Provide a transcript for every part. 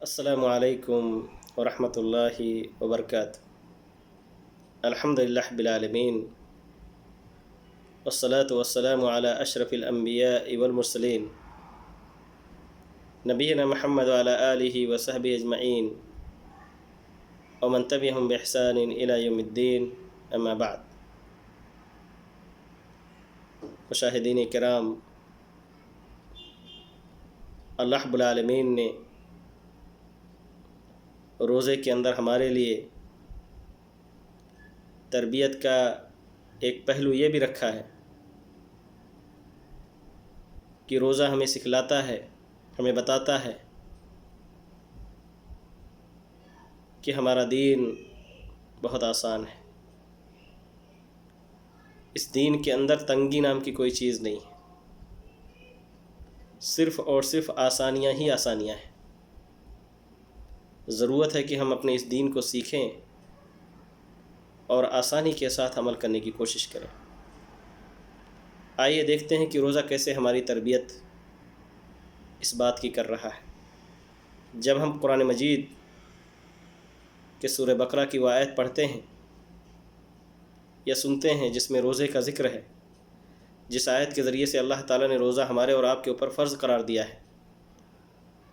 السلام علیکم ورحمۃ اللہ وبرکاتہ۔ الحمدللہ رب العالمین، والصلاة والسلام علی اشرف الانبیاء والمرسلین، نبینا محمد وعلی آلہ وصحبہ اجمعین ومن تبعہم بإحسان الی یوم الدین، اما بعد۔ مشاہدین کرام، اللہ رب العالمین نے روزے کے اندر ہمارے لیے تربیت کا ایک پہلو یہ بھی رکھا ہے کہ روزہ ہمیں سکھلاتا ہے، ہمیں بتاتا ہے کہ ہمارا دین بہت آسان ہے۔ اس دین کے اندر تنگی نام کی کوئی چیز نہیں ہے، صرف اور صرف آسانیاں ہی آسانیاں ہیں۔ ضرورت ہے کہ ہم اپنے اس دین کو سیکھیں اور آسانی کے ساتھ عمل کرنے کی کوشش کریں۔ آئیے دیکھتے ہیں کہ روزہ کیسے ہماری تربیت اس بات کی کر رہا ہے۔ جب ہم قرآن مجید کے سورہ بقرہ کی وہ آیت پڑھتے ہیں یا سنتے ہیں جس میں روزے کا ذکر ہے، جس آیت کے ذریعے سے اللہ تعالیٰ نے روزہ ہمارے اور آپ کے اوپر فرض قرار دیا ہے،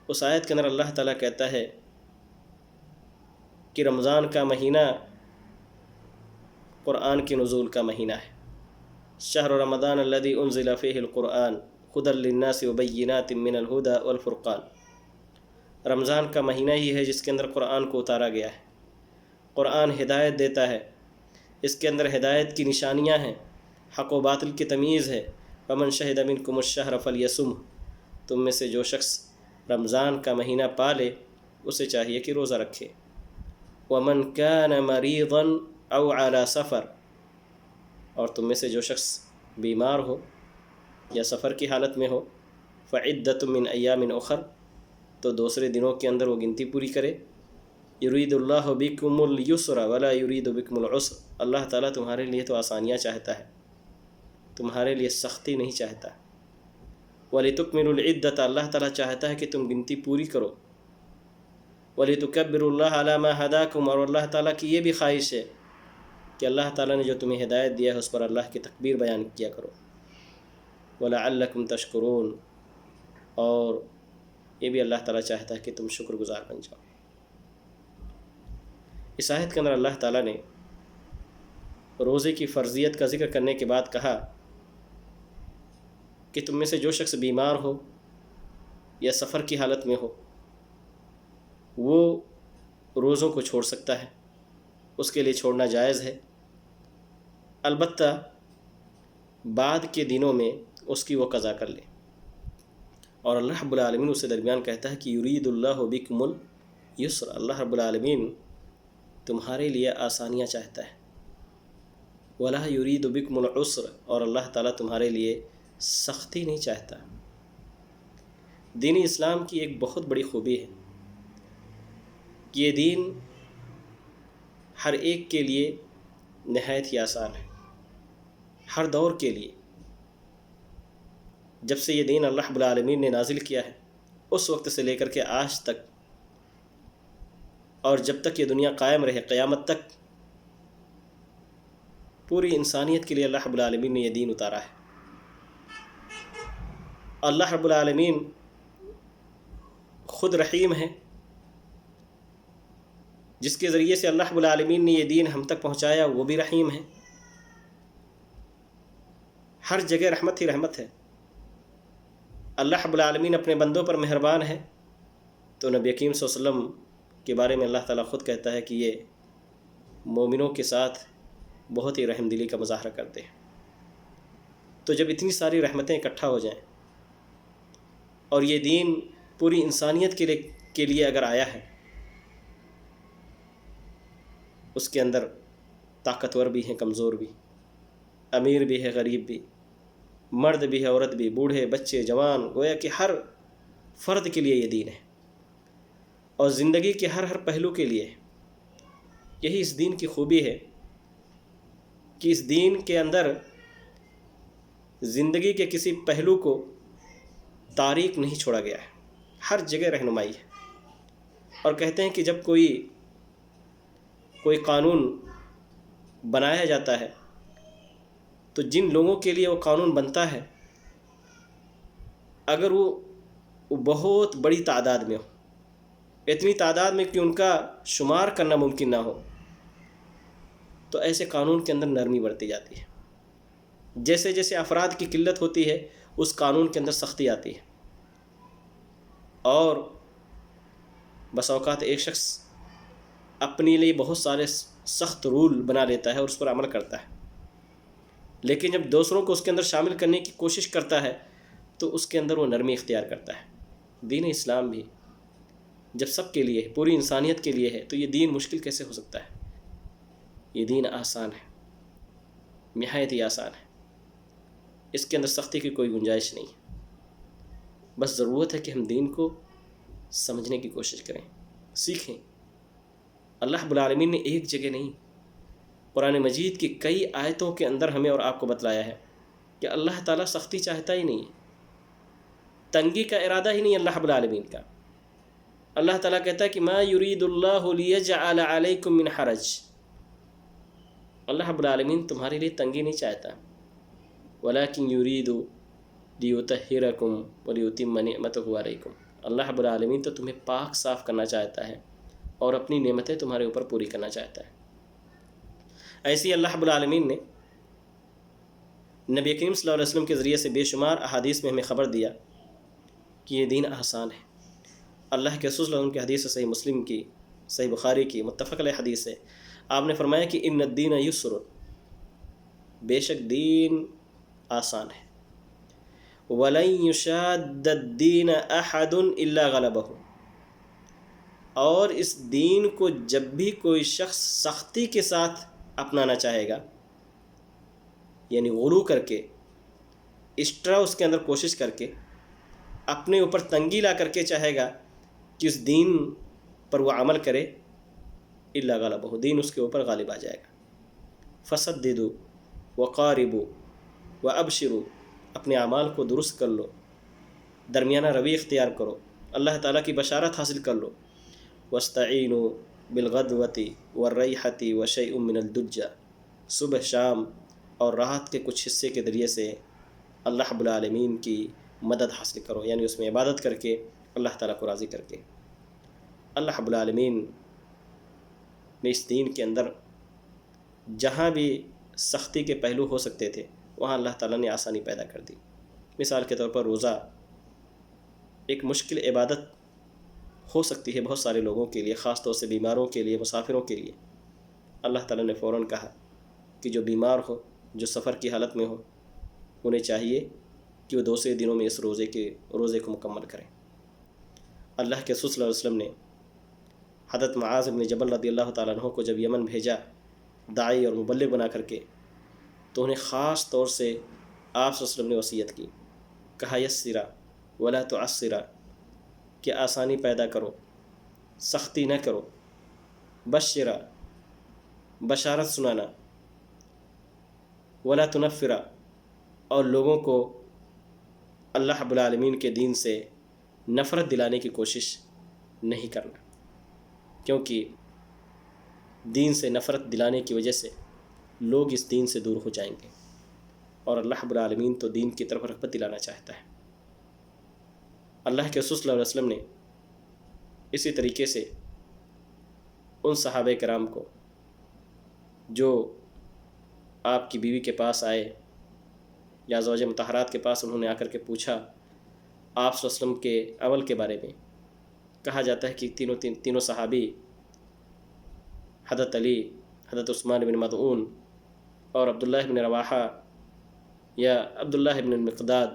اس آیت کے اندر اللہ تعالیٰ کہتا ہے کہ رمضان کا مہینہ قرآن کے نزول کا مہینہ ہے۔ شہر رمضان الذی انزل فیہ القرآن ھدی للناس وبینات من الھدی والفرقان۔ رمضان کا مہینہ ہی ہے جس کے اندر قرآن کو اتارا گیا ہے۔ قرآن ہدایت دیتا ہے، اس کے اندر ہدایت کی نشانیاں ہیں، حق و باطل کی تمیز ہے۔ فمن شہد منکم الشہر فلیصمہ، تم میں سے جو شخص رمضان کا مہینہ پالے اسے چاہیے کہ روزہ رکھے۔ ومن کان مریضا او علی سفر، اور تم میں سے جو شخص بیمار ہو یا سفر کی حالت میں ہو، فعدۃ من ایام اخر، تو دوسرے دنوں کے اندر وہ گنتی پوری کرے۔ یرید اللہ بکم الیسر ولا یرید بکم العسر، اللہ تعالیٰ تمہارے لیے تو آسانیاں چاہتا ہے، تمہارے لیے سختی نہیں چاہتا۔ ولتکملوا العدۃ، اللہ تعالیٰ چاہتا ہے کہ تم گنتی پوری کرو۔ وَلِتُكَبِّرُوا اللَّهَ عَلَى مَا هَدَاكُمْ، اور اللہ تعالیٰ کی یہ بھی خواہش ہے کہ اللہ تعالیٰ نے جو تمہیں ہدایت دیا ہے اس پر اللہ کی تکبیر بیان کیا کرو۔ وَلَعَلَّكُمْ تَشْكُرُونَ، اور یہ بھی اللہ تعالیٰ چاہتا ہے کہ تم شکر گزار بن جاؤ۔ اس آیت کے اندر اللہ تعالیٰ نے روزے کی فرضیت کا ذکر کرنے کے بعد کہا کہ تم میں سے جو شخص بیمار ہو یا سفر کی حالت میں ہو وہ روزوں کو چھوڑ سکتا ہے، اس کے لیے چھوڑنا جائز ہے، البتہ بعد کے دنوں میں اس کی وہ قضا کر لے۔ اور اللہ رب العالمین اس سے درمیان کہتا ہے کہ یرید اللہ بکم الیسر، اللہ رب العالمین تمہارے لیے آسانیاں چاہتا ہے۔ ولا یرید بکم العسر، اور اللہ تعالیٰ تمہارے لیے سختی نہیں چاہتا۔ دین اسلام کی ایک بہت بڑی خوبی ہے کہ یہ دین ہر ایک کے لیے نہایت ہی آسان ہے، ہر دور کے لیے۔ جب سے یہ دین اللہ رب العالمین نے نازل کیا ہے اس وقت سے لے کر کے آج تک، اور جب تک یہ دنیا قائم رہے قیامت تک، پوری انسانیت کے لیے اللہ رب العالمین نے یہ دین اتارا ہے۔ اللہ رب العالمین خود رحیم ہے، جس کے ذریعے سے اللہ رب العالمین نے یہ دین ہم تک پہنچایا وہ بھی رحیم ہے۔ ہر جگہ رحمت ہی رحمت ہے۔ اللہ رب العالمین اپنے بندوں پر مہربان ہے، تو نبی کریم صلی اللہ علیہ وسلم کے بارے میں اللہ تعالیٰ خود کہتا ہے کہ یہ مومنوں کے ساتھ بہت ہی رحم دلی کا مظاہرہ کرتے ہیں۔ تو جب اتنی ساری رحمتیں اکٹھا ہو جائیں اور یہ دین پوری انسانیت کے لیے اگر آیا ہے، اس کے اندر طاقتور بھی ہیں، کمزور بھی، امیر بھی ہے، غریب بھی، مرد بھی ہے، عورت بھی، بوڑھے، بچے، جوان، گویا کہ ہر فرد کے لیے یہ دین ہے، اور زندگی کے ہر پہلو کے لیے۔ یہی اس دین کی خوبی ہے کہ اس دین کے اندر زندگی کے کسی پہلو کو تاریک نہیں چھوڑا گیا ہے، ہر جگہ رہنمائی ہے۔ اور کہتے ہیں کہ جب کوئی قانون بنایا جاتا ہے تو جن لوگوں کے لیے وہ قانون بنتا ہے اگر وہ بہت بڑی تعداد میں ہو، اتنی تعداد میں کہ ان کا شمار کرنا ممکن نہ ہو، تو ایسے قانون کے اندر نرمی بڑھتی جاتی ہے۔ جیسے جیسے افراد کی قلت ہوتی ہے اس قانون کے اندر سختی آتی ہے، اور بس اوقات ایک شخص اپنے لیے بہت سارے سخت رول بنا لیتا ہے اور اس پر عمل کرتا ہے، لیکن جب دوسروں کو اس کے اندر شامل کرنے کی کوشش کرتا ہے تو اس کے اندر وہ نرمی اختیار کرتا ہے۔ دین اسلام بھی جب سب کے لیے ہے، پوری انسانیت کے لیے ہے، تو یہ دین مشکل کیسے ہو سکتا ہے؟ یہ دین آسان ہے، نہایت ہی آسان ہے، اس کے اندر سختی کی کوئی گنجائش نہیں ہے۔ بس ضرورت ہے کہ ہم دین کو سمجھنے کی کوشش کریں، سیکھیں۔ اللہ رب العالمین نے ایک جگہ نہیں، قرآن مجید کی کئی آیتوں کے اندر ہمیں اور آپ کو بتلایا ہے کہ اللہ تعالیٰ سختی چاہتا ہی نہیں ہے، تنگی کا ارادہ ہی نہیں اللہ رب العالمین کا۔ اللہ تعالیٰ کہتا ہے کہ ما یرید اللہ لیجعل علیکم من حرج، اللہ رب العالمین تمہارے لیے تنگی نہیں چاہتا، ولکن یرید لیطہرکم ولیتم نعمتہ علیکم، اللہ رب العالمین تو تمہیں پاک صاف کرنا چاہتا ہے اور اپنی نعمتیں تمہارے اوپر پوری کرنا چاہتا ہے۔ ایسے ہی اللہ رب العالمین نے نبی کریم صلی اللہ علیہ وسلم کے ذریعے سے بے شمار احادیث میں ہمیں خبر دیا کہ یہ دین آسان ہے۔ اللہ کے رسول صلی اللہ علیہ وسلم کی حدیث ہے، صحیح مسلم کی، صحیح بخاری کی، متفق علیہ حدیث ہے، آپ نے فرمایا کہ ان الدین یسر، بے شک دین آسان ہے، وَلَن يُشَادَّ الدِّينَ أَحَدٌ إِلَّا غَلَبَهُ، اور اس دین کو جب بھی کوئی شخص سختی کے ساتھ اپنانا چاہے گا، یعنی غلو کر کے، ایکسٹرا اس کے اندر کوشش کر کے، اپنے اوپر تنگی لا کر کے چاہے گا کہ اس دین پر وہ عمل کرے، الا غلبہ، دین اس کے اوپر غالب آ جائے گا۔ فسددوا وقاربوا وابشروا، اپنے اعمال کو درست کر لو، درمیانہ روی اختیار کرو، اللہ تعالیٰ کی بشارت حاصل کر لو۔ واستعینوا بالغدوۃ والریحۃ وشیء من الدجى، صبح شام اور رات کے کچھ حصے کے ذریعے سے اللہ رب العالمین کی مدد حاصل کرو، یعنی اس میں عبادت کر کے، اللہ تعالیٰ کو راضی کر کے۔ اللہ رب العالمین نے اس دین کے اندر جہاں بھی سختی کے پہلو ہو سکتے تھے وہاں اللہ تعالیٰ نے آسانی پیدا کر دی۔ مثال کے طور پر روزہ ایک مشکل عبادت ہو سکتی ہے بہت سارے لوگوں کے لیے، خاص طور سے بیماروں کے لیے، مسافروں کے لیے۔ اللہ تعالیٰ نے فوراً کہا کہ جو بیمار ہو، جو سفر کی حالت میں ہو، انہیں چاہیے کہ وہ دوسرے دنوں میں اس روزے کو مکمل کریں۔ اللہ کے رسول صلی اللہ علیہ وسلم نے حضرت معاذ بن جبل رضی اللہ تعالیٰ عنہ کو جب یمن بھیجا داعی اور مبلغ بنا کر کے، تو انہیں خاص طور سے آپ صلی اللہ علیہ وسلم نے وصیت کی، کہا یسرا ولا تعسرا، کہ آسانی پیدا کرو، سختی نہ کرو، بشرا، بشارت سنانا، ولا تنفرا، اور لوگوں کو اللہ رب العالمین کے دین سے نفرت دلانے کی کوشش نہیں کرنا، کیونکہ دین سے نفرت دلانے کی وجہ سے لوگ اس دین سے دور ہو جائیں گے، اور اللہ رب العالمین تو دین کی طرف رغبت دلانا چاہتا ہے۔ اللہ کے رسول صلی اللہ علیہ وسلم نے اسی طریقے سے ان صحابہ کرام کو جو آپ کی بیوی کے پاس آئے یا ازواج مطہرات کے پاس، انہوں نے آ کر کے پوچھا آپ صلی اللہ علیہ وسلم کے عمل کے بارے میں، کہا جاتا ہے کہ تینوں صحابی، حضرت علی، حضرت عثمان بن مظعون اور عبداللہ بن رواحہ یا عبداللہ بن المقداد،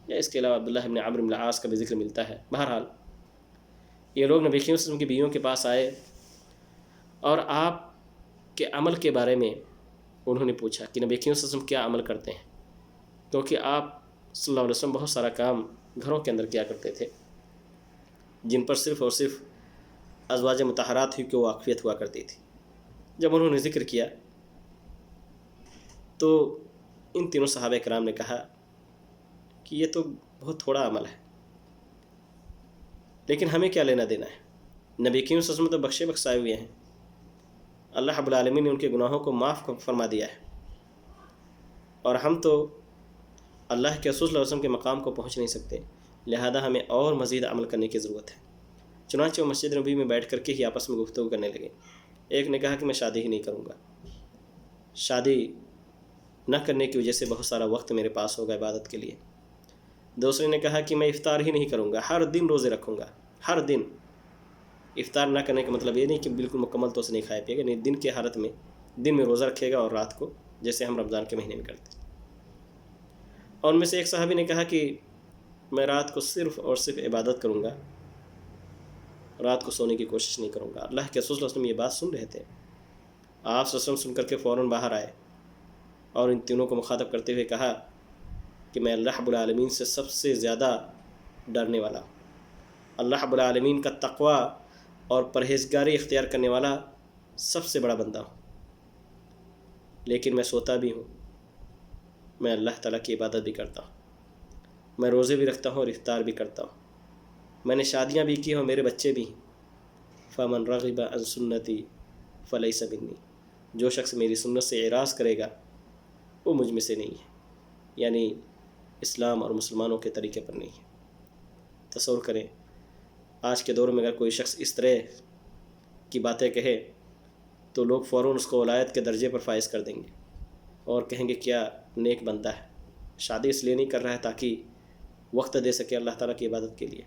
یا اس کے علاوہ عبداللہ بن عمرو بن العاص کا بھی ذکر ملتا ہے، بہرحال یہ لوگ نبی کریم صلی اللہ علیہ وسلم کی بیویوں کے پاس آئے اور آپ کے عمل کے بارے میں انہوں نے پوچھا کہ نبی کریم صلی اللہ علیہ وسلم کیا عمل کرتے ہیں، کیونکہ آپ صلی اللہ علیہ وسلم بہت سارا کام گھروں کے اندر کیا کرتے تھے جن پر صرف اور صرف ازواج مطہرات ہی کو واقفیت ہوا کرتی تھی۔ جب انہوں نے ذکر کیا تو ان تینوں صحابہ کرام نے کہا کہ یہ تو بہت تھوڑا عمل ہے، لیکن ہمیں کیا لینا دینا ہے؟ نبی کریم صلی اللہ علیہ وسلم تو بخشے بخشائے ہوئے ہیں، اللہ رب العالمین نے ان کے گناہوں کو معاف فرما دیا ہے، اور ہم تو اللہ کے رسول صلی اللہ علیہ وسلم کے مقام کو پہنچ نہیں سکتے، لہذا ہمیں اور مزید عمل کرنے کی ضرورت ہے۔ چنانچہ وہ مسجد نبی میں بیٹھ کر کے ہی آپس میں گفتگو کرنے لگے۔ ایک نے کہا کہ میں شادی ہی نہیں کروں گا، شادی نہ کرنے کی وجہ سے بہت سارا وقت میرے پاس ہوگا عبادت کے لیے۔ دوسرے نے کہا کہ میں افطار ہی نہیں کروں گا، ہر دن روزے رکھوں گا، ہر دن۔ افطار نہ کرنے کا مطلب یہ نہیں کہ بالکل مکمل طور سے نہیں کھائے پیے گا، نہیں، دن کے حالت میں دن میں روزہ رکھے گا اور رات کو، جیسے ہم رمضان کے مہینے میں کرتے ہیں۔ اور ان میں سے ایک صحابی نے کہا کہ میں رات کو صرف اور صرف عبادت کروں گا، رات کو سونے کی کوشش نہیں کروں گا۔ اللہ کے رسول صلی اللہ علیہ وسلم یہ بات سن رہے تھے، آپ صلی اللہ علیہ وسلم سن کر کے فوراً باہر آئے اور ان تینوں کو مخاطب کرتے ہوئے کہا کہ میں اللہ رب العالمین سے سب سے زیادہ ڈرنے والا، اللہ رب العالمین کا تقوی اور پرہیزگاری اختیار کرنے والا سب سے بڑا بندہ ہوں، لیکن میں سوتا بھی ہوں، میں اللہ تعالیٰ کی عبادت بھی کرتا ہوں، میں روزے بھی رکھتا ہوں اور افطار بھی کرتا ہوں، میں نے شادیاں بھی کی ہیں اور میرے بچے بھی ہیں۔ فمن رغب عن سنتی فلیس منی، جو شخص میری سنت سے اعراض کرے گا وہ مجھ میں سے نہیں ہے، یعنی اسلام اور مسلمانوں کے طریقے پر نہیں ہے۔ تصور کریں آج کے دور میں اگر کوئی شخص اس طرح کی باتیں کہے تو لوگ فوراً اس کو ولایت کے درجے پر فائز کر دیں گے اور کہیں گے کیا نیک بندہ ہے، شادی اس لیے نہیں کر رہا ہے تاکہ وقت دے سکے اللہ تعالیٰ کی عبادت کے لیے،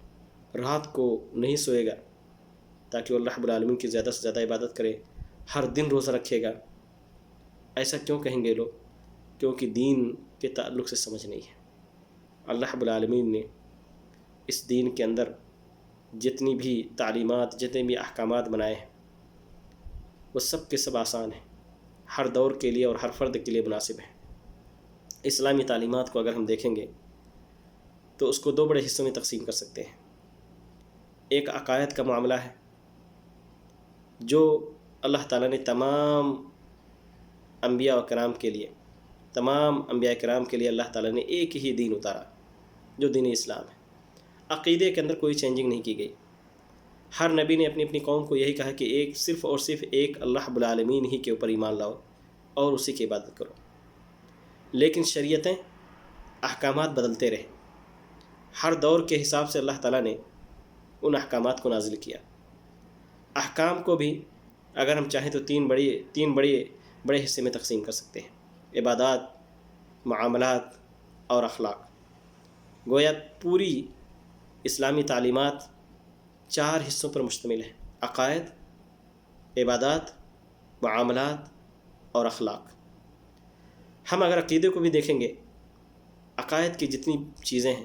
رات کو نہیں سوئے گا تاکہ وہ اللہ رب العالمین کی زیادہ سے زیادہ عبادت کرے، ہر دن روزہ رکھے گا۔ ایسا کیوں کہیں گے لوگ؟ کیونکہ دین کے تعلق سے سمجھ نہیں ہے۔ اللہ رب العالمین نے اس دین کے اندر جتنی بھی تعلیمات، جتنے بھی احکامات بنائے ہیں وہ سب کے سب آسان ہیں، ہر دور کے لیے اور ہر فرد کے لیے مناسب ہیں۔ اسلامی تعلیمات کو اگر ہم دیکھیں گے تو اس کو دو بڑے حصوں میں تقسیم کر سکتے ہیں۔ ایک عقائد کا معاملہ ہے جو اللہ تعالیٰ نے تمام انبیاء و کرام کے لیے، تمام انبیاء کرام کے لیے اللہ تعالیٰ نے ایک ہی دین اتارا جو دین اسلام ہے۔ عقیدے کے اندر کوئی چینجنگ نہیں کی گئی، ہر نبی نے اپنی اپنی قوم کو یہی کہا کہ ایک صرف اور صرف ایک اللہ رب العالمین ہی کے اوپر ایمان لاؤ اور اسی کی عبادت کرو۔ لیکن شریعتیں، احکامات بدلتے رہے، ہر دور کے حساب سے اللہ تعالیٰ نے ان احکامات کو نازل کیا۔ احکام کو بھی اگر ہم چاہیں تو تین بڑے حصے میں تقسیم کر سکتے ہیں: عبادات، معاملات اور اخلاق۔ گویا پوری اسلامی تعلیمات چار حصوں پر مشتمل ہے: عقائد، عبادات، معاملات اور اخلاق۔ ہم اگر عقیدے کو بھی دیکھیں گے، عقائد کی جتنی چیزیں ہیں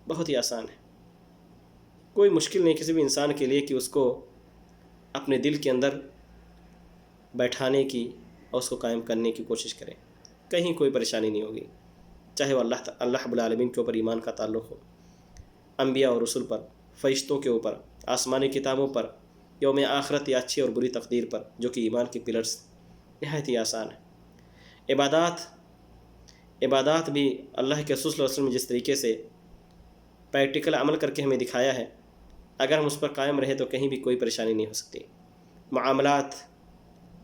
بہت ہی آسان ہیں، کوئی مشکل نہیں کسی بھی انسان کے لیے کہ اس کو اپنے دل کے اندر بیٹھانے کی اور اس کو قائم کرنے کی کوشش کرے، کہیں کوئی پریشانی نہیں ہوگی، چاہے وہ اللہ رب العالمین کے اوپر ایمان کا تعلق ہو، انبیاء اور رسل پر، فرشتوں کے اوپر، آسمانی کتابوں پر، یوم آخرت یا اچھی اور بری تقدیر پر، جو کہ ایمان کی پلرز نہایت ہی آسان ہے۔ عبادات بھی اللہ کے رسول صلی اللہ علیہ وسلم نے جس طریقے سے پریکٹیکل عمل کر کے ہمیں دکھایا ہے، اگر ہم اس پر قائم رہے تو کہیں بھی کوئی پریشانی نہیں ہو سکتی۔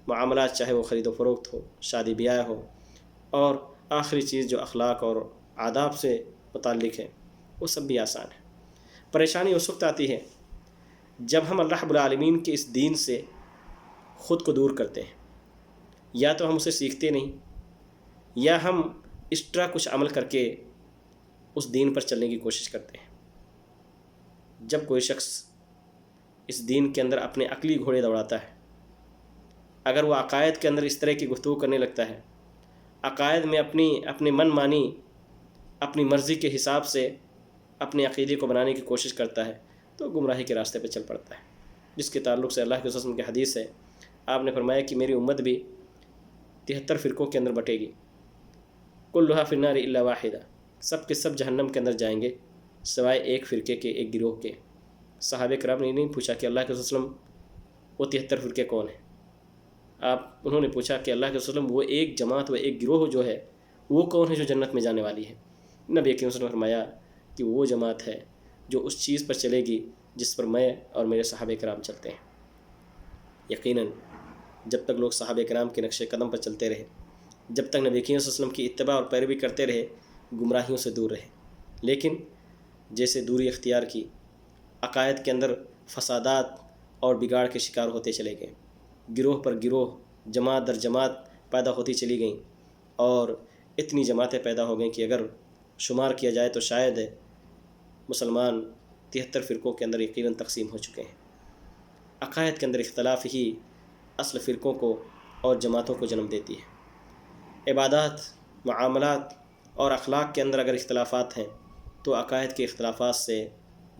معاملات چاہے وہ خرید و فروخت ہو، شادی بیاہ ہو، اور آخری چیز جو اخلاق اور آداب سے متعلق ہے وہ سب بھی آسان ہے۔ پریشانی اس وقت آتی ہے جب ہم اللہ رب العالمین کے اس دین سے خود کو دور کرتے ہیں، یا تو ہم اسے سیکھتے نہیں، یا ہم ایکسٹرا کچھ عمل کر کے اس دین پر چلنے کی کوشش کرتے ہیں۔ جب کوئی شخص اس دین کے اندر اپنے عقلی گھوڑے دوڑاتا ہے، اگر وہ عقائد کے اندر اس طرح کی گفتگو کرنے لگتا ہے، عقائد میں اپنے من مانی، اپنی مرضی کے حساب سے اپنے عقیدے کو بنانے کی کوشش کرتا ہے تو گمراہی کے راستے پہ چل پڑتا ہے، جس کے تعلق سے اللہ کے رسول کی حدیث ہے، آپ نے فرمایا کہ میری امت بھی 73 فرقوں کے اندر بٹے گی، کلھا فی النار الا واحدہ، سب کے سب جہنم کے اندر جائیں گے سوائے ایک فرقے کے، ایک گروہ کے۔ صحابہ کرام نے نہیں پوچھا کہ اللہ کے رسول وہ 73 فرقے کون ہیں، انہوں نے پوچھا کہ اللہ کے رسول وہ ایک جماعت، وہ ایک گروہ جو ہے وہ کون ہے جو جنت میں جانے والی ہے؟ نبی کریم صلی اللہ علیہ وسلم نے فرمایا کہ وہ جماعت ہے جو اس چیز پر چلے گی جس پر میں اور میرے صحابہ کرام چلتے ہیں۔ یقیناً جب تک لوگ صحابہ کرام کے نقش قدم پر چلتے رہے، جب تک نبی کریم صلی اللہ علیہ وسلم کی اتباع اور پیروی کرتے رہے، گمراہیوں سے دور رہے۔ لیکن جیسے دوری اختیار کی، عقائد کے اندر فسادات اور بگاڑ کے شکار ہوتے چلے گئے، گروہ پر گروہ، جماعت در جماعت پیدا ہوتی چلی گئیں، اور اتنی جماعتیں پیدا ہو گئیں کہ اگر شمار کیا جائے تو شاید مسلمان 73 فرقوں کے اندر یقیناً تقسیم ہو چکے ہیں۔ عقائد کے اندر اختلاف ہی اصل فرقوں کو اور جماعتوں کو جنم دیتی ہے۔ عبادات، معاملات اور اخلاق کے اندر اگر اختلافات ہیں تو عقائد کے اختلافات سے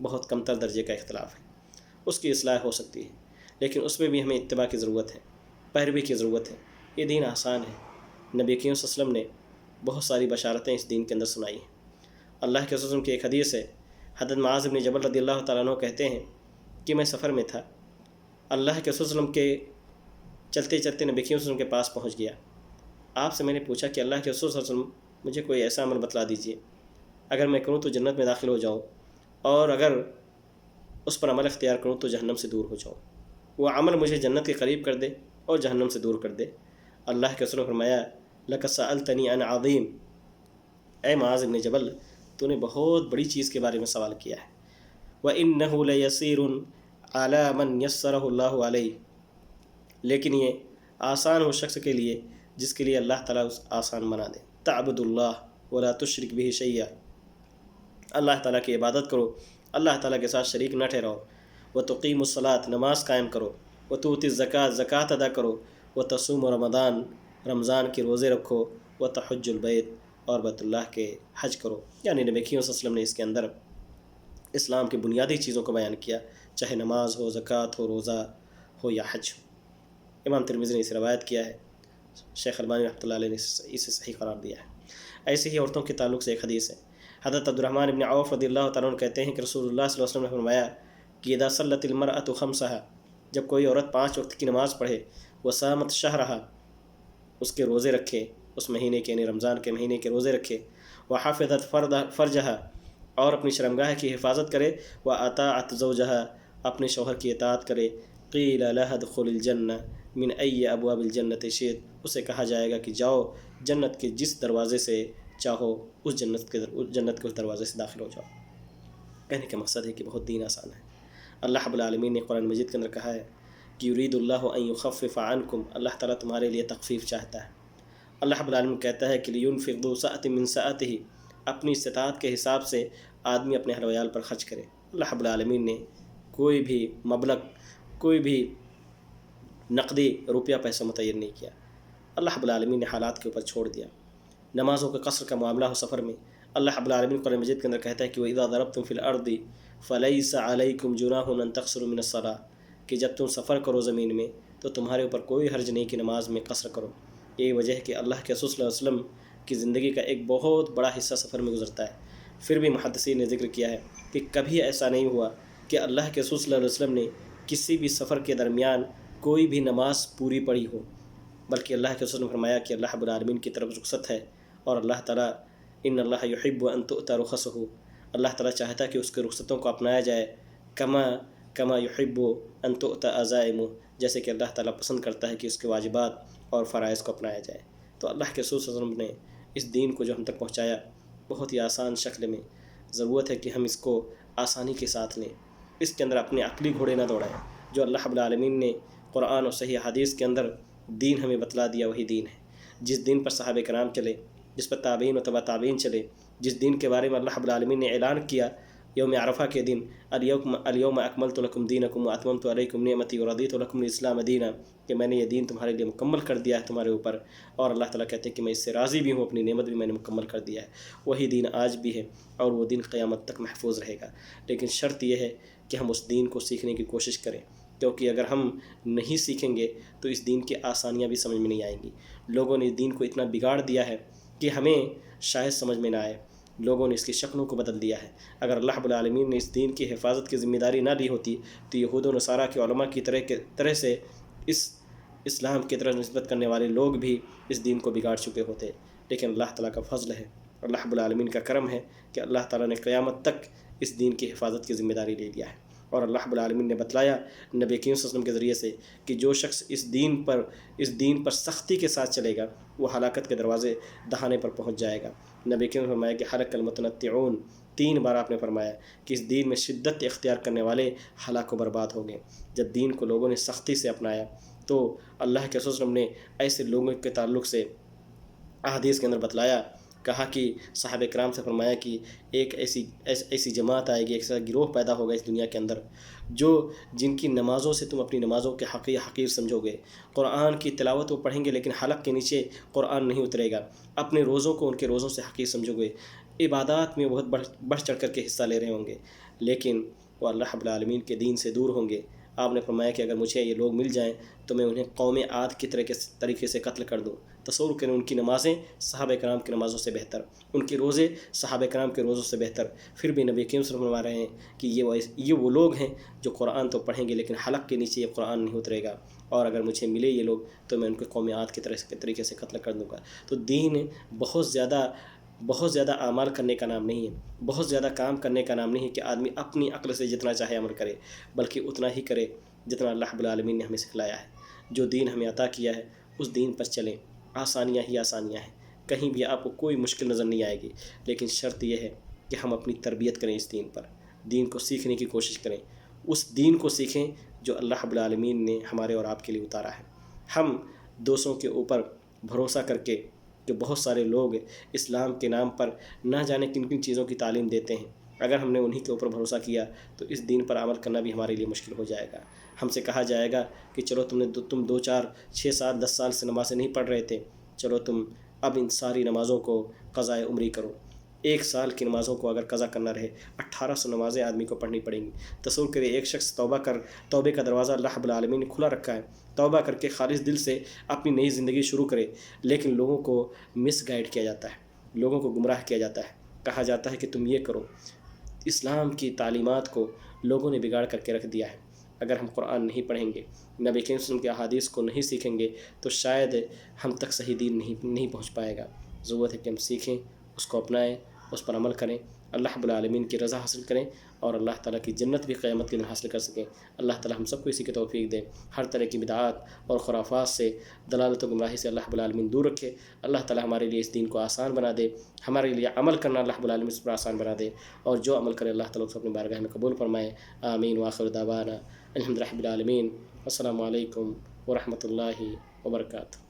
بہت کم تر درجے کا اختلاف ہے، اس کی اصلاح ہو سکتی ہے، لیکن اس میں بھی ہمیں اتباع کی ضرورت ہے، پیروی کی ضرورت ہے۔ یہ دین آسان ہے۔ نبی کریم صلی اللہ علیہ وسلم نے بہت ساری بشارتیں اس دین کے اندر سنائی ہیں۔ اللہ کے رسول کی ایک حدیث ہے، حضرت معاذ بن جبل رضی اللہ تعالیٰ عنہ کہتے ہیں کہ میں سفر میں تھا، اللہ کے رسول صلی اللہ علیہ وسلم کے چلتے چلتے نبی کریم صلی اللہ علیہ وسلم کے پاس پہنچ گیا۔ آپ سے میں نے پوچھا کہ اللہ کے رسول صلی اللہ علیہ وسلم مجھے کوئی ایسا عمل بتلا دیجیے، اگر میں کروں تو جنت میں داخل ہو جاؤں، اور اگر اس پر عمل اختیار کروں تو جہنم سے دور ہو جاؤں۔ وہ عمل مجھے جنت کے قریب کر دے اور جہنم سے دور کر دے۔ اللہ کے رسول نے فرمایا، لَقَدْ سَأَلْتَنِي عَنْ عَظِيمٍ، اے معاذ بن جبل، تو نے بہت بڑی چیز کے بارے میں سوال کیا ہے۔ وَإِنَّهُ لَيَسِيرٌ عَلَى مَنْ يَسَّرَهُ اللَّهُ عَلَيْهِ، لیکن یہ آسان ہو شخص کے لیے جس کے لیے اللہ تعالیٰ اس آسان بنا دے۔ تَعْبُدُ اللَّهَ وَلَا تُشْرِكْ بِهِ شَيْئًا، اللہ تعالیٰ کی عبادت کرو، اللہ تعالیٰ کے ساتھ شریک نہ ٹھہراؤ۔ وَتُقِيمُ الصَّلَاةَ، نماز قائم کرو۔ وَتُؤْتِ الزَّكَاةَ، زکوٰۃ ادا کرو۔ وَتَصُومُ رمضان، رمضان کے روزے رکھو۔ وَتَحُجُّ الْبَيْتَ، اور بیت اللہ کے حج کرو۔ یعنی نبی کریم صلی اللہ علیہ وسلم نے اس کے اندر اسلام کی بنیادی چیزوں کو بیان کیا، چاہے نماز ہو، زکوٰۃ ہو، روزہ ہو یا حج ہو۔ امام ترمذی نے اسے روایت کیا ہے، شیخ البانی رحمۃ اللہ علیہ نے اسے صحیح قرار دیا ہے۔ ایسے ہی عورتوں کے تعلق سے ایک حدیث ہے، حضرت عبدالرحمن بن عوف رضی اللہ تعالیٰ عنہ کہتے ہیں کہ رسول اللہ صلی اللہ علیہ وسلم نے فرمایا کہ اذا صلت المرأة خمسها، جب کوئی عورت 5 وقت کی نماز پڑھے، وصامت شہرها، اس کے روزے رکھے، اس مہینے کے یعنی رمضان کے مہینے کے روزے رکھے، وحفظت فرجها، اور اپنی شرمگاہ کی حفاظت کرے، واطاعت زوجها، اپنے شوہر کی اطاعت کرے، قیل لها ادخل الجنہ من ای ابواب الجنت شئت، اسے کہا جائے گا کہ جاؤ جنت کے جس دروازے سے چاہو اس جنت کے اس دروازے سے داخل ہو جاؤ۔ کہنے کا مقصد ہے کہ بہت دین آسان ہے۔ اللہ رب العالمین نے قرآن مجید کے اندر کہا ہے کہ یرید اللہ ان یخفف عنکم، اللہ تعالیٰ تمہارے لیے تخفیف چاہتا ہے۔ اللہ رب العالمین کہتا ہے کہ لینفق ذو سعۃ من سعتہ، اپنی استطاعت کے حساب سے آدمی اپنے اہل و عیال پر خرچ کرے۔ اللہ رب العالمین نے کوئی بھی مبلغ، کوئی بھی نقدی روپیہ پیسہ متعین نہیں کیا، اللہ رب العالمین نے حالات کے اوپر چھوڑ دیا۔ نمازوں کے قصر کا معاملہ ہو سفر میں، اللہ رب العالمین قرآن مجید کے اندر کہتا ہے کہ وَإِذَا ضَرَبْتُمْ فِي الْأَرْضِ فَلَيْسَ عَلَيْكُمْ جُنَاحٌ أَن تَقْصُرُوا مِنَ الصَّلَاةِ، کہ جب تم سفر کرو زمین میں تو تمہارے اوپر کوئی حرج نہیں کہ نماز میں قصر کرو۔ یہی وجہ ہے کہ اللہ کے رسول صلی اللہ علیہ وسلم کی زندگی کا ایک بہت بڑا حصہ سفر میں گزرتا ہے۔ پھر بھی محدثین نے ذکر کیا ہے کہ کبھی ایسا نہیں ہوا کہ اللہ کے رسول صلی اللہ علیہ وسلم نے کسی بھی سفر کے درمیان کوئی بھی نماز پوری پڑھی ہو، بلکہ اللہ کے رسول نے فرمایا کہ اللہ رب العالمین کی طرف رخصت ہے، اور اللہ تعالیٰ ان اللہ یحب ان تؤتی رخصہ، اللہ تعالیٰ چاہتا ہے کہ اس کے رخصتوں کو اپنایا جائے، کما یحب ان تؤتی عزائمہ، جیسے کہ اللہ تعالیٰ پسند کرتا ہے کہ اس کے واجبات اور فرائض کو اپنایا جائے۔ تو اللہ کے رسول صلی اللہ علیہ وسلم نے اس دین کو جو ہم تک پہنچایا بہت ہی آسان شکل میں، ضرورت ہے کہ ہم اس کو آسانی کے ساتھ لیں، اس کے اندر اپنے عقلی گھوڑے نہ دوڑائیں۔ جو اللہ رب العالمین نے قرآن اور صحیح حدیث کے اندر دین ہمیں بتلا دیا وہی دین ہے، جس دین پر صحابہ کرام چلے، جس پر تابعین و تبع تابعین چلے، جس دین کے بارے میں اللہ رب العالمین نے اعلان کیا یوم عرفہ کے دن، الیوم اکملت لکم دینکم واتممت علیکم نعمتی ورضیت لکم الاسلام دینا، کہ میں نے یہ دین تمہارے لیے مکمل کر دیا ہے تمہارے اوپر، اور اللہ تعالیٰ کہتے ہیں کہ میں اس سے راضی بھی ہوں، اپنی نعمت بھی میں نے مکمل کر دیا ہے۔ وہی دین آج بھی ہے اور وہ دین قیامت تک محفوظ رہے گا، لیکن شرط یہ ہے کہ ہم اس دین کو سیکھنے کی کوشش کریں، کیونکہ اگر ہم نہیں سیکھیں گے تو اس دین کی آسانیاں بھی سمجھ میں نہیں آئیں گی۔ لوگوں نے اس دین کو اتنا بگاڑ دیا ہے کہ ہمیں شاید سمجھ میں نہ آئے، لوگوں نے اس کی شکلوں کو بدل دیا ہے۔ اگر اللہ رب العالمین نے اس دین کی حفاظت کی ذمہ داری نہ لی ہوتی تو یہود و نصارہ کے علماء کی طرح سے اس اسلام کی طرف نسبت کرنے والے لوگ بھی اس دین کو بگاڑ چکے ہوتے، لیکن اللہ تعالیٰ کا فضل ہے، اللہ رب العالمین کا کرم ہے کہ اللہ تعالیٰ نے قیامت تک اس دین کی حفاظت کی ذمہ داری لے لیا ہے۔ اور اللہ رب العالمین نے بتلایا نبی کریم صلی اللہ علیہ وسلم کے ذریعے سے کہ جو شخص اس دین پر سختی کے ساتھ چلے گا وہ ہلاکت کے دروازے دہانے پر پہنچ جائے گا۔ نبی کریم نے فرمایا کہ حلق المتنطعون، 3 بار آپ نے فرمایا کہ اس دین میں شدت اختیار کرنے والے ہلاک و برباد ہو گئے۔ جب دین کو لوگوں نے سختی سے اپنایا تو اللہ کے رسول صلی اللہ علیہ وسلم نے ایسے لوگوں کے تعلق سے احادیث کے اندر بتلایا، کہا کہ صحابہ کرام سے فرمایا کہ ایک ایسی جماعت آئے گی، ایک ایسا گروہ پیدا ہوگا اس دنیا کے اندر جن کی نمازوں سے تم اپنی نمازوں کے حقیر سمجھو گے۔ قرآن کی تلاوت وہ پڑھیں گے لیکن حلق کے نیچے قرآن نہیں اترے گا۔ اپنے روزوں کو ان کے روزوں سے حقیر سمجھو گے، عبادات میں بہت بڑھ چڑھ کر کے حصہ لے رہے ہوں گے، لیکن وہ اللہ رب العالمین کے دین سے دور ہوں گے۔ آپ نے فرمایا کہ اگر مجھے یہ لوگ مل جائیں تو میں انہیں قوم عاد کی طریقے سے قتل کر دوں۔ تصور کریں، ان کی نمازیں صحابہ کرام کی نمازوں سے بہتر، ان کے روزے صحابہ کرام کے روزوں سے بہتر، پھر بھی نبی کریم صلی اللہ علیہ وسلم فرما رہے ہیں کہ یہ وہ لوگ ہیں جو قرآن تو پڑھیں گے لیکن حلق کے نیچے یہ قرآن نہیں اترے گا، اور اگر مجھے ملے یہ لوگ تو میں ان کو قوم عاد کی طریقے سے قتل کر دوں گا۔ تو دین بہت زیادہ اعمال کرنے کا نام نہیں ہے، بہت زیادہ کام کرنے کا نام نہیں ہے کہ آدمی اپنی عقل سے جتنا چاہے عمل کرے، بلکہ اتنا ہی کرے جتنا اللہ رب العالمین نے ہمیں سکھلایا ہے۔ جو دین ہمیں عطا کیا ہے اس دین پر چلیں، آسانیاں ہی آسانیاں ہیں، کہیں بھی آپ کو کوئی مشکل نظر نہیں آئے گی، لیکن شرط یہ ہے کہ ہم اپنی تربیت کریں، اس دین پر دین کو سیکھنے کی کوشش کریں، اس دین کو سیکھیں جو اللہ رب العالمین نے ہمارے اور آپ کے لیے اتارا ہے۔ ہم دوسروں کے اوپر بھروسہ کر کے، جو بہت سارے لوگ اسلام کے نام پر نہ جانے کن کن چیزوں کی تعلیم دیتے ہیں، اگر ہم نے انہی کے اوپر بھروسہ کیا تو اس دین پر عمل کرنا بھی ہمارے لیے مشکل ہو جائے گا۔ ہم سے کہا جائے گا کہ چلو تم 2 4 6 7 10 سال سے نمازیں نہیں پڑھ رہے تھے، چلو تم اب ان ساری نمازوں کو قضاء عمری کرو۔ 1 سال کی نمازوں کو اگر قضا کرنا رہے 1800 نمازیں آدمی کو پڑھنی پڑیں گی۔ تصور کرے ایک شخص توبے کا دروازہ اللہ رب العالمین نے کھلا رکھا ہے، توبہ کر کے خالص دل سے اپنی نئی زندگی شروع کرے، لیکن لوگوں کو مس گائیڈ کیا جاتا ہے، لوگوں کو گمراہ کیا جاتا ہے، کہا جاتا ہے کہ تم یہ کرو۔ اسلام کی تعلیمات کو لوگوں نے بگاڑ کر کے رکھ دیا ہے۔ اگر ہم قرآن نہیں پڑھیں گے، نبی کریم صلی اللہ علیہ وسلم کے احادیث کو نہیں سیکھیں گے تو شاید ہم تک صحیح دین نہیں پہنچ پائے گا۔ ضرورت ہے کہ ہم سیکھیں، اس کو اپنائیں، اس پر عمل کریں، اللہ رب العالمین کی رضا حاصل کریں اور اللہ تعالیٰ کی جنت بھی قیامت کے دن حاصل کر سکیں۔ اللہ تعالیٰ ہم سب کو اسی کی توفیق دے، ہر طرح کی بدعات اور خرافات سے، دلالت و گمراہی سے اللہ رب العالمین دور رکھے۔ اللہ تعالیٰ ہمارے لیے اس دین کو آسان بنا دے، ہمارے لیے عمل کرنا اللہ رب العالمین اس پر آسان بنا دے، اور جو عمل کرے اللہ تعالیٰ اس کو اپنی بارگاہ میں قبول فرمائے۔ آمین وآخر دعوانا الحمد للہ رب العالمین۔ السلام علیکم ورحمۃ اللہ وبرکاتہ۔